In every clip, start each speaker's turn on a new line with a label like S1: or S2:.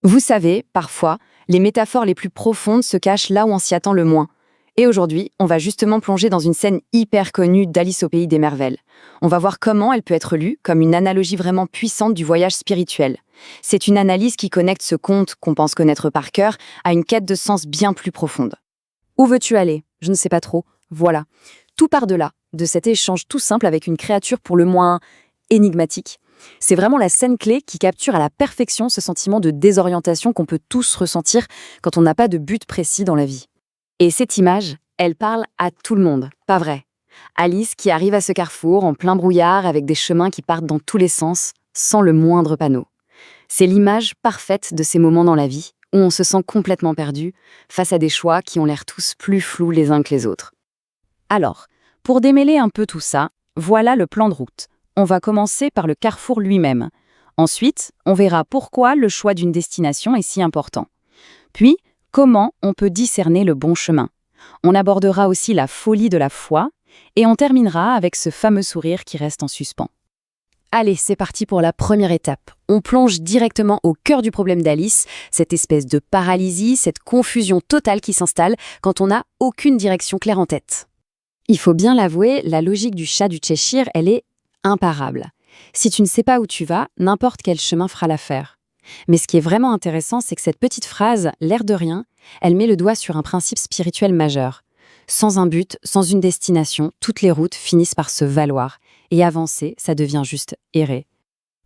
S1: Vous savez, parfois, les métaphores les plus profondes se cachent là où on s'y attend le moins. Et aujourd'hui, on va justement plonger dans une scène hyper connue d'Alice au pays des merveilles. On va voir comment elle peut être lue comme une analogie vraiment puissante du voyage spirituel. C'est une analyse qui connecte ce conte qu'on pense connaître par cœur à une quête de sens bien plus profonde. Où veux-tu aller? Je ne sais pas trop. Voilà. Tout part de là, de cet échange tout simple avec une créature pour le moins énigmatique. C'est vraiment la scène clé qui capture à la perfection ce sentiment de désorientation qu'on peut tous ressentir quand on n'a pas de but précis dans la vie. Et cette image, elle parle à tout le monde, pas vrai? Alice qui arrive à ce carrefour en plein brouillard avec des chemins qui partent dans tous les sens, sans le moindre panneau. C'est l'image parfaite de ces moments dans la vie où on se sent complètement perdu face à des choix qui ont l'air tous plus flous les uns que les autres. Alors, pour démêler un peu tout ça, voilà le plan de route. On va commencer par le carrefour lui-même. Ensuite, on verra pourquoi le choix d'une destination est si important. Puis, comment on peut discerner le bon chemin. On abordera aussi la folie de la foi et on terminera avec ce fameux sourire qui reste en suspens. Allez, c'est parti pour la première étape. On plonge directement au cœur du problème d'Alice, cette espèce de paralysie, cette confusion totale qui s'installe quand on n'a aucune direction claire en tête. Il faut bien l'avouer, la logique du chat du Cheshire, elle est imparable. Si tu ne sais pas où tu vas, n'importe quel chemin fera l'affaire. Mais ce qui est vraiment intéressant, c'est que cette petite phrase, l'air de rien, elle met le doigt sur un principe spirituel majeur. Sans un but, sans une destination, toutes les routes finissent par se valoir. Et avancer, ça devient juste errer.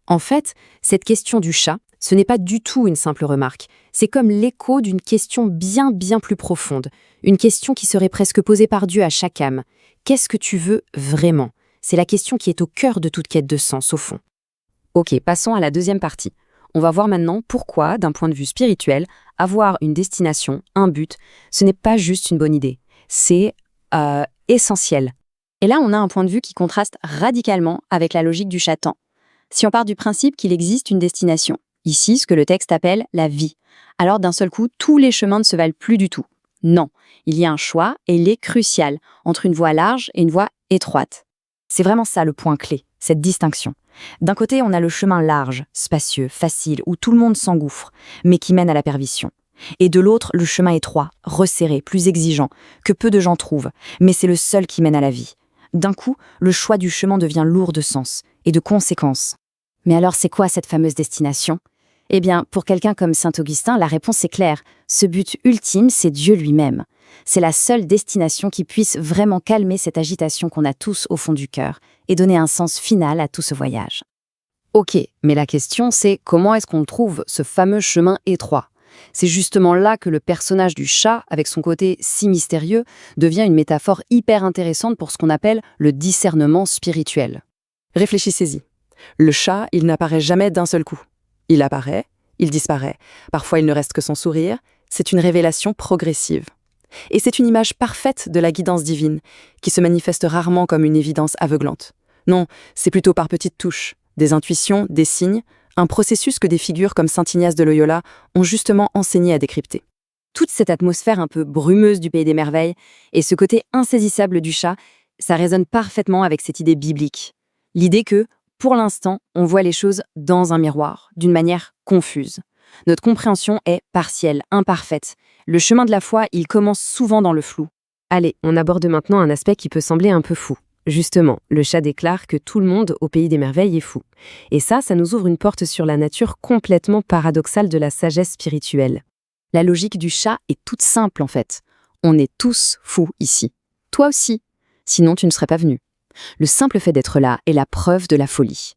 S1: En fait, cette question du chat, ce n'est pas du tout une simple remarque. C'est comme l'écho d'une question bien plus profonde. Une question qui serait presque posée par Dieu à chaque âme. Qu'est-ce que tu veux vraiment? C'est la question qui est au cœur de toute quête de sens, au fond. Ok, passons à la deuxième partie. On va voir maintenant pourquoi, d'un point de vue spirituel, avoir une destination, un but, ce n'est pas juste une bonne idée. C'est essentiel. Et là, on a un point de vue qui contraste radicalement avec la logique du chatan. Si on part du principe qu'il existe une destination, ici, ce que le texte appelle la vie, alors d'un seul coup, tous les chemins ne se valent plus du tout. Non, il y a un choix et il est crucial entre une voie large et une voie étroite. C'est vraiment ça le point clé, cette distinction. D'un côté, on a le chemin large, spacieux, facile, où tout le monde s'engouffre, mais qui mène à la perdition. Et de l'autre, le chemin étroit, resserré, plus exigeant, que peu de gens trouvent, mais c'est le seul qui mène à la vie. D'un coup, le choix du chemin devient lourd de sens et de conséquences. Mais alors, c'est quoi cette fameuse destination? Eh bien, pour quelqu'un comme saint Augustin, la réponse est claire. Ce but ultime, c'est Dieu lui-même. C'est la seule destination qui puisse vraiment calmer cette agitation qu'on a tous au fond du cœur et donner un sens final à tout ce voyage. Ok, mais la question c'est comment est-ce qu'on trouve ce fameux chemin étroit? C'est justement là que le personnage du chat, avec son côté si mystérieux, devient une métaphore hyper intéressante pour ce qu'on appelle le discernement spirituel.
S2: Réfléchissez-y. Le chat, il n'apparaît jamais d'un seul coup. Il apparaît, il disparaît. Parfois, il ne reste que son sourire. C'est une révélation progressive. Et c'est une image parfaite de la guidance divine, qui se manifeste rarement comme une évidence aveuglante. Non, c'est plutôt par petites touches, des intuitions, des signes, un processus que des figures comme saint Ignace de Loyola ont justement enseigné à décrypter.
S1: Toute cette atmosphère un peu brumeuse du pays des merveilles et ce côté insaisissable du chat, ça résonne parfaitement avec cette idée biblique. L'idée que, pour l'instant, on voit les choses dans un miroir, d'une manière confuse. Notre compréhension est partielle, imparfaite. Le chemin de la foi, il commence souvent dans le flou. Allez, on aborde maintenant un aspect qui peut sembler un peu fou. Justement, le chat déclare que tout le monde au pays des merveilles est fou. Et ça nous ouvre une porte sur la nature complètement paradoxale de la sagesse spirituelle. La logique du chat est toute simple en fait. On est tous fous ici. Toi aussi. Sinon, tu ne serais pas venu. Le simple fait d'être là est la preuve de la folie.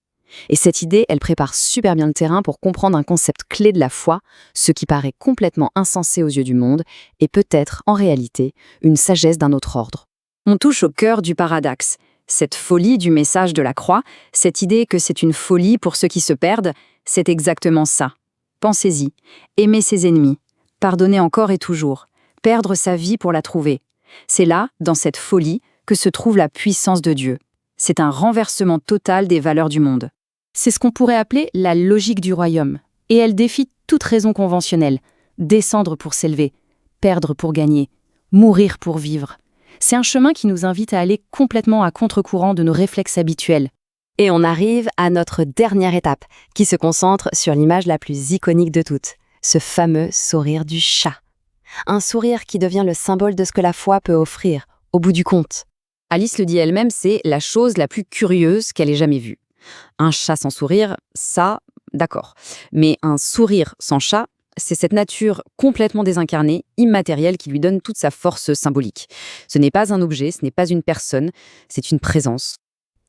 S1: Et cette idée, elle prépare super bien le terrain pour comprendre un concept clé de la foi, ce qui paraît complètement insensé aux yeux du monde, et peut-être, en réalité, une sagesse d'un autre ordre. On touche au cœur du paradoxe. Cette folie du message de la croix, cette idée que c'est une folie pour ceux qui se perdent, c'est exactement ça. Pensez-y. Aimer ses ennemis. Pardonner encore et toujours. Perdre sa vie pour la trouver. C'est là, dans cette folie, que se trouve la puissance de Dieu. C'est un renversement total des valeurs du monde. C'est ce qu'on pourrait appeler la logique du royaume. Et elle défie toute raison conventionnelle. Descendre pour s'élever, perdre pour gagner, mourir pour vivre. C'est un chemin qui nous invite à aller complètement à contre-courant de nos réflexes habituels. Et on arrive à notre dernière étape, qui se concentre sur l'image la plus iconique de toutes, ce fameux sourire du chat. Un sourire qui devient le symbole de ce que la foi peut offrir, au bout du compte. Alice le dit elle-même, c'est la chose la plus curieuse qu'elle ait jamais vue. Un chat sans sourire, ça, d'accord. Mais un sourire sans chat, c'est cette nature complètement désincarnée, immatérielle, qui lui donne toute sa force symbolique. Ce n'est pas un objet, ce n'est pas une personne, c'est une présence.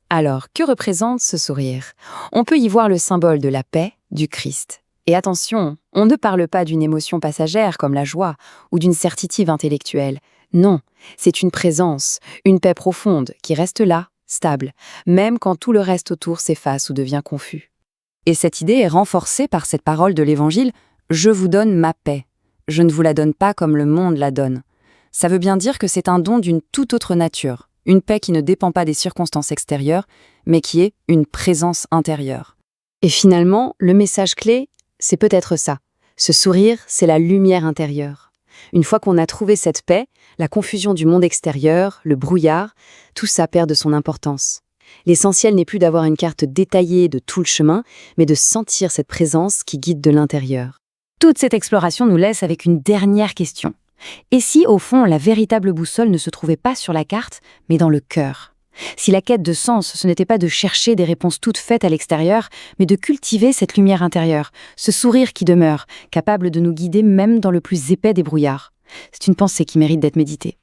S1: Alors, que représente ce sourire? On peut y voir le symbole de la paix, du Christ. Et attention, on ne parle pas d'une émotion passagère comme la joie ou d'une certitude intellectuelle. Non, c'est une présence, une paix profonde qui reste là, stable, même quand tout le reste autour s'efface ou devient confus. Et cette idée est renforcée par cette parole de l'Évangile « Je vous donne ma paix. Je ne vous la donne pas comme le monde la donne ». Ça veut bien dire que c'est un don d'une toute autre nature, une paix qui ne dépend pas des circonstances extérieures, mais qui est une présence intérieure. Et finalement, le message clé, c'est peut-être ça. Ce sourire, c'est la lumière intérieure. Une fois qu'on a trouvé cette paix, la confusion du monde extérieur, le brouillard, tout ça perd de son importance. L'essentiel n'est plus d'avoir une carte détaillée de tout le chemin, mais de sentir cette présence qui guide de l'intérieur. Toute cette exploration nous laisse avec une dernière question. Et si, au fond, la véritable boussole ne se trouvait pas sur la carte, mais dans le cœur? Si la quête de sens, ce n'était pas de chercher des réponses toutes faites à l'extérieur, mais de cultiver cette lumière intérieure, ce sourire qui demeure, capable de nous guider même dans le plus épais des brouillards. C'est une pensée qui mérite d'être méditée.